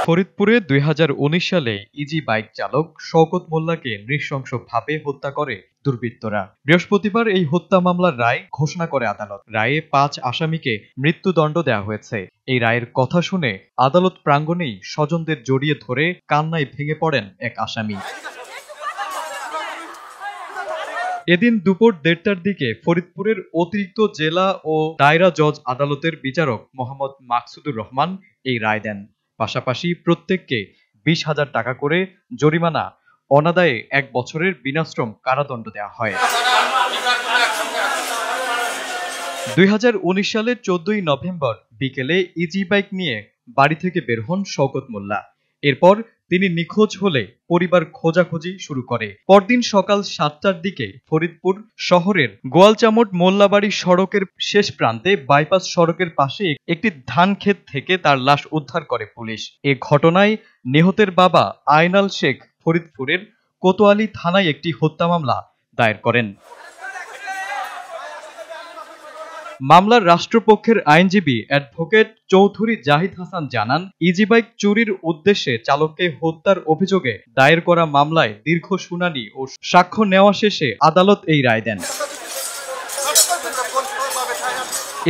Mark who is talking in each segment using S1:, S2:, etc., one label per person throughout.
S1: ফরিদপুরে ২০১৯ সালে easy bike চালক শওকত মোল্লাকে নৃশংসভাবে হত্যা করে দুর্বৃত্তরা। বৃহস্পতিবার এই হত্যা মামলার রায় ঘোষণা করে আদালত। রায়ে ৫ আসামিকে মৃত্যুদণ্ড দেওয়া হয়েছে। এই রায়ের কথা শুনে আদালত প্রাঙ্গণেই স্বজনদের জড়িয়ে ধরে কান্নায় ভেঙে পড়েন এক আসামি। এদিন দুপুর ১:৩০টার দিকে ফরিদপুরের অতিরিক্ত জেলা ও দায়রা জজ আদালতের বিচারক মোহাম্মদ মাকসুদুর রহমান এই রায় দেন। পাশাপাশি প্রত্যেককে ২০,০০০ টাকা করে জরিমানা, অনাদায়ে ১ বছরের বিনাশ্রম কারাদণ্ড দেওয়া হয়। ২০১৯ সালের ১৪ই নভেম্বর বিকেলে ইজি বাইক নিয়ে বাড়ি থেকে বের হন শওকত মোল্লা। এরপর তিনি নিখোঁজ হলে পরিবার খোঁজাখুঁজি শুরু করে। পরদিন সকাল ৭টার দিকে ফরিদপুর শহরের গোয়ালচামট মোল্লাবাড়ি সড়কের শেষ প্রান্তে বাইপাস সড়কের পাশে একটি ধানক্ষেত থেকে তার লাশ উদ্ধার করে পুলিশ। এ ঘটনায় নিহতের বাবা আয়নাল শেখ ফরিদপুরের কোতোয়ালি থানায় একটি হত্যা মামলা দায়ের করেন। মামলার রাষ্ট্রপক্ষের আইনজীবী অ্যাডভোকেট চৌধুরী জাহিদ হাসান জানান, ইজি বাইক চুরির উদ্দেশ্যে চালককে হত্যার অভিযোগে দায়ের করা মামলায় দীর্ঘ শুনানি ও সাক্ষ্য নেওয়া শেষে আদালত এই রায় দেন।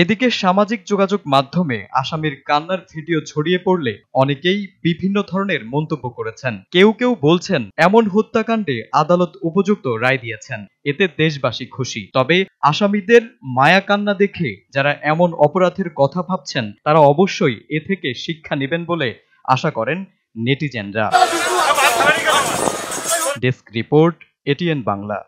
S1: এদিকে সামাজিক যোগাযোগ মাধ্যমে আসামির কান্নার ভিডিও ছড়িয়ে পড়লে অনেকেই বিভিন্ন ধরনের মন্তব্য করেছেন। কেউ কেউ বলছেন, এমন হত্যাকাণ্ডে আদালত উপযুক্ত রায় দিয়েছেন, এতে দেশবাসী খুশি। তবে আসামিদের মায়া কান্না দেখে যারা এমন অপরাধের কথা ভাবছেন তারা অবশ্যই এ থেকে শিক্ষা নেবেন বলে আশা করেন নেটিজেনরা। Desk report, ATN Bangla.